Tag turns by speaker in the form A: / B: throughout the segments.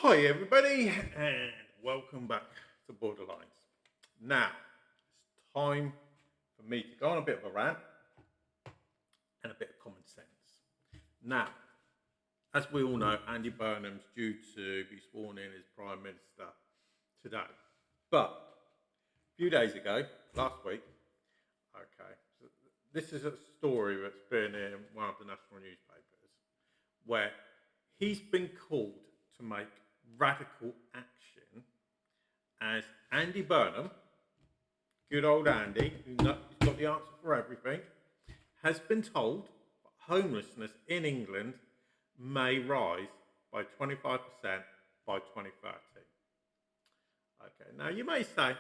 A: Hi, everybody, and welcome back to Borderlines. Now, it's time for me to go on a bit of a rant and a bit of common sense. Now, as we all know, Andy Burnham's due to be sworn in as Prime Minister today. But a few days ago, last week, okay, so this is a story that's been in one of the national newspapers where he's been called to make radical action as Andy Burnham, good old Andy, who's got the answer for everything, has been told that homelessness in England may rise by 25% by 2030. Okay, now you may say, it's hard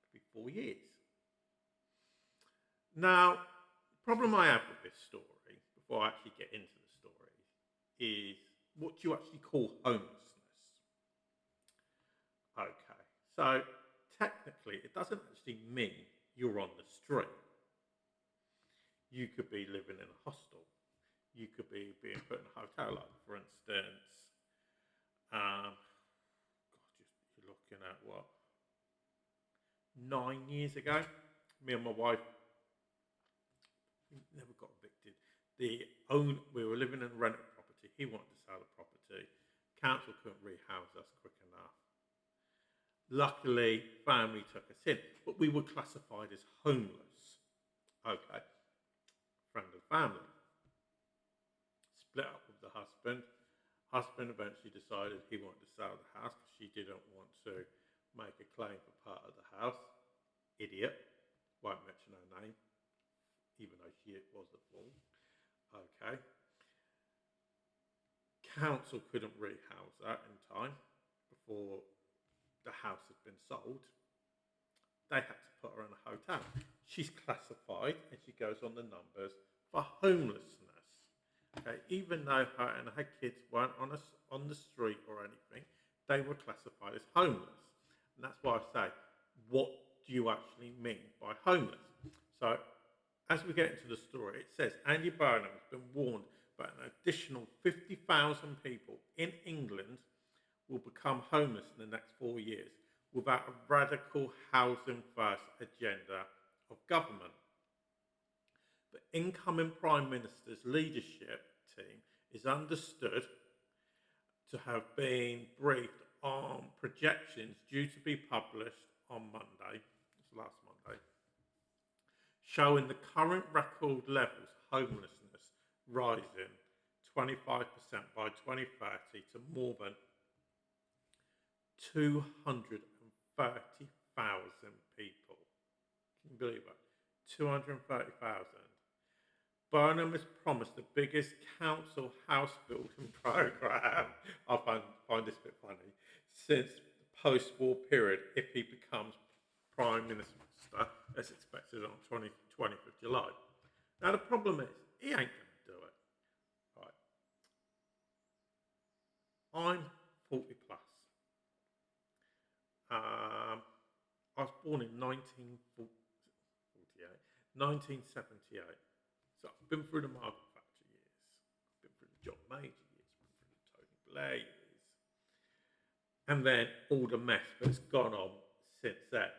A: to be 4 years. Now, the problem I have with this story, before I actually get into the story, is what do you actually call homelessness? Okay, so technically, it doesn't actually mean you're on the street. You could be living in a hostel. You could be being put in a hotel, like for instance, you're looking at what 9 years ago. Me and my wife never got evicted. We were living in a rented property. He wanted to sell the property. Council couldn't rehouse us quick enough. Luckily, family took us in, but we were classified as homeless. Okay, friend of family. Split up with the husband. Husband eventually decided he wanted to sell the house because she didn't want to make a claim for part of the house. Idiot. Won't mention her name, even though she was the fool. Okay. Council couldn't rehouse that in time before the house had been sold. They had to put her in a hotel. She's classified and she goes on the numbers for homelessness. Okay, even though her and her kids weren't on the street or anything, they were classified as homeless. And that's why I say, what do you actually mean by homeless? So, as we get into the story, it says Andy Burnham has been warned that an additional 50,000 people in England will become homeless in the next 4 years without a radical housing first agenda of government. The incoming Prime Minister's leadership team is understood to have been briefed on projections due to be published on Monday, it's last Monday, showing the current record levels of homelessness rising 25% by 2030 to more than 230,000 people. Can you believe that? 230,000. Burnham has promised the biggest council house building programme, I find this a bit funny, since the post-war period if he becomes Prime Minister, as expected on 20th of July. Now the problem is, he ain't going to do it. Right. I'm 40 plus. I was born in 1978. So I've been through the Margaret Thatcher years, I've been through the John Major years, I've been through the Tony Blair years, and then all the mess that's gone on since then.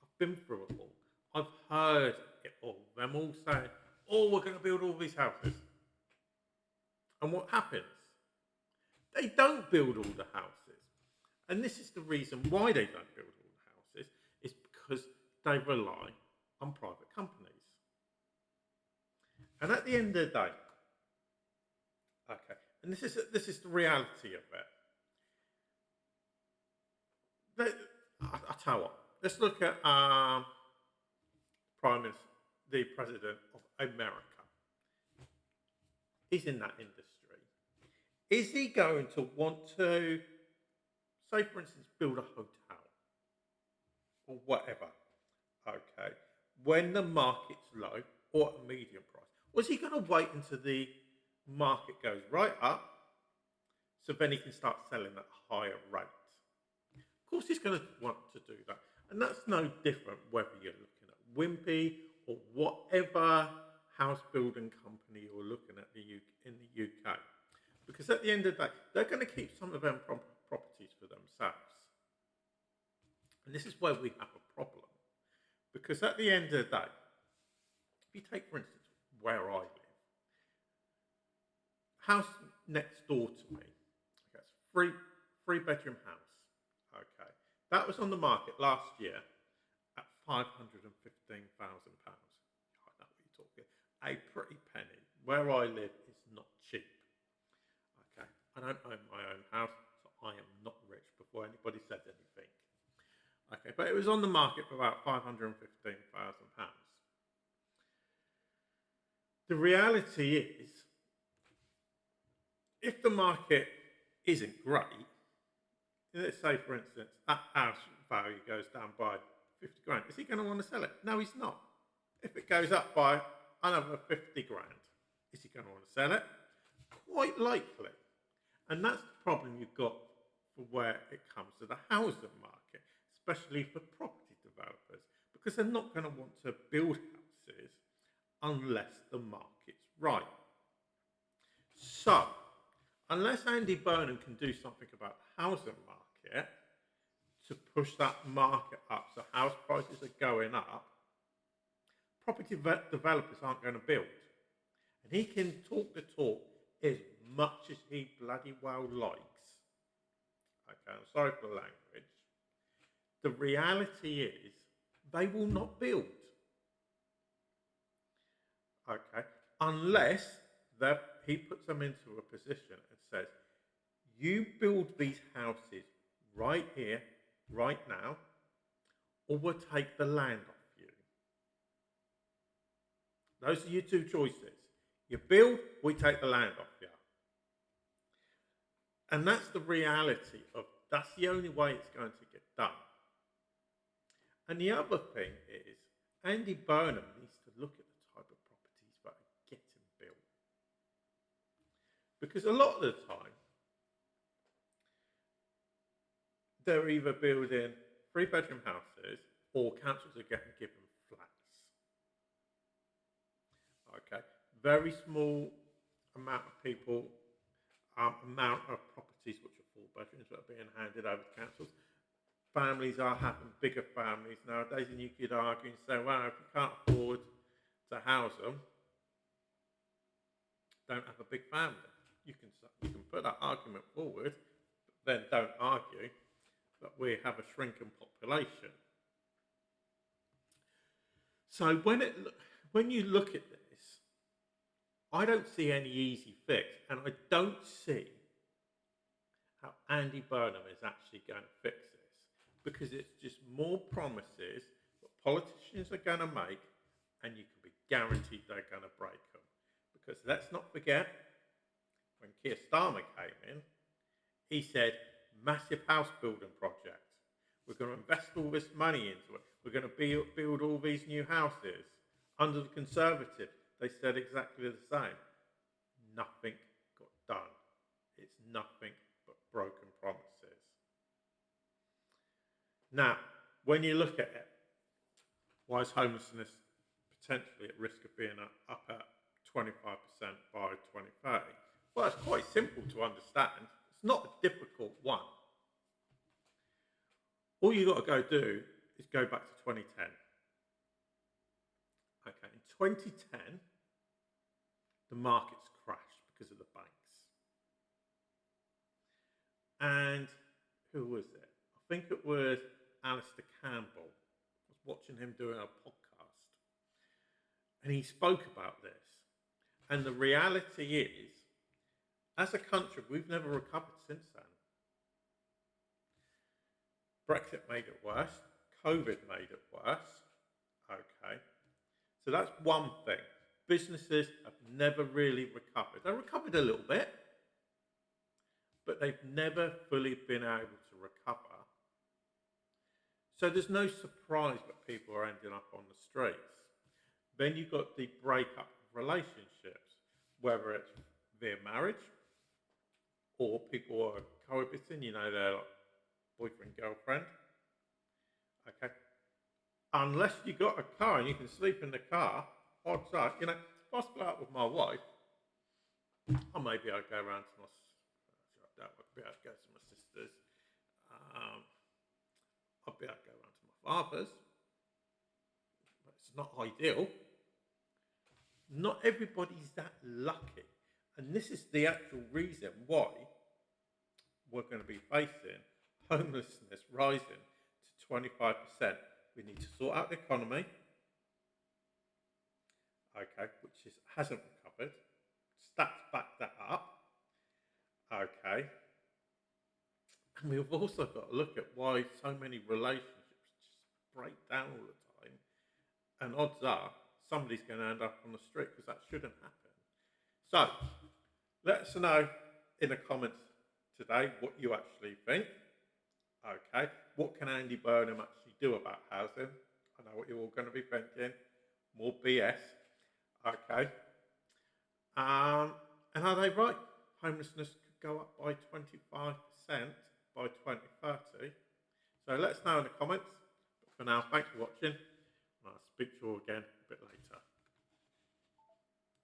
A: I've been through it all. I've heard it all. Them all saying, "Oh, we're going to build all these houses," and what happens? They don't build all the houses, and this is the reason why they don't build all the houses. Is because they rely on private companies. And at the end of the day, okay, and this is the reality of it. I'll tell you what. Let's look at Prime Minister, the President of America. He's in that industry. Is he going to want to, say, for instance, build a hotel or whatever? Okay, when the market's low or at a medium price. Was he going to wait until the market goes right up so then he can start selling at a higher rate? Of course, he's going to want to do that. And that's no different whether you're looking at Wimpy or whatever house building company you're looking at in the UK. Because at the end of the day, they're going to keep some of them properties for themselves. And this is where we have a problem. Because at the end of the day, if you take, for instance, where I live, house next door to me, okay, it's a three bedroom house. Okay. That was on the market last year at £515,000. I know what you're talking. A pretty penny. Where I live is not cheap. Okay. I don't own my own house, so I am not rich before anybody says anything. Okay, but it was on the market for about £515,000. The reality is, if the market isn't great, let's say for instance that house value goes down by 50 grand, is he going to want to sell it? No, he's not. If it goes up by another 50 grand, is he going to want to sell it? Quite likely. And that's the problem you've got for where it comes to the housing market, especially for property developers, because they're not going to want to build houses unless the market's right. So, unless Andy Burnham can do something about the housing market to push that market up so house prices are going up, property developers aren't going to build. And he can talk the talk as much as he bloody well likes. Okay, I'm sorry for the language. The reality is they will not build. Okay, unless he puts them into a position and says, you build these houses right here, right now, or we'll take the land off you. Those are your two choices. You build, we take the land off you. And that's the reality of, that's the only way it's going to get done. And the other thing is, Andy Burnham needs to look at the type of properties that are getting built. Because a lot of the time, they're either building 3-bedroom houses or councils are getting given flats. Okay, very small amount of people, amount of properties which are 4 bedrooms that are being handed over to councils. Families are having bigger families nowadays, and you could argue and say, well, if you can't afford to house them, don't have a big family. You can put that argument forward, but then don't argue that we have a shrinking population. So when you look at this, I don't see any easy fix, and I don't see how Andy Burnham is actually going to fix this, because it's just more promises that politicians are going to make, and you can be guaranteed they're going to break them. Because let's not forget, when Keir Starmer came in, he said, massive house building project. We're going to invest all this money into it. We're going to build all these new houses. Under the Conservative, they said exactly the same. Nothing got done. It's nothing but broken promises. Now, when you look at it, why is homelessness potentially at risk of being up at 25% by 2030? Well, it's quite simple to understand. It's not a difficult one. All you've got to go do is go back to 2010. Okay, in 2010, the markets crashed because of the banks. And who was it? I think it was Alistair Campbell. I was watching him doing a podcast. And he spoke about this. And the reality is, as a country, we've never recovered since then. Brexit made it worse. COVID made it worse. Okay. So that's one thing. Businesses have never really recovered. They recovered a little bit, but they've never fully been able to recover. So there's no surprise that people are ending up on the streets. Then you've got the breakup of relationships, whether it's via marriage or people are cohabiting, they're like boyfriend, girlfriend. Okay. Unless you got a car and you can sleep in the car, odds are, if I split up with my wife, Or maybe I'll go around to my, I doubt I'd be able to go to my sister's. I'll be able to go around to my father's. But it's not ideal. Not everybody's that lucky. And this is the actual reason why we're going to be facing homelessness rising to 25%. We need to sort out the economy, okay, which hasn't recovered. Stats back that up, okay. And we've also got to look at why so many relationships just break down all the time. And odds are somebody's going to end up on the street because that shouldn't happen. So let us know in the comments today what you actually think. Okay, what can Andy Burnham actually do about housing? I know what you're all going to be thinking. More BS. Okay. And are they right? Homelessness could go up by 25% by 2030. So let us know in the comments. But for now, thanks for watching. And I'll speak to you all again a bit later.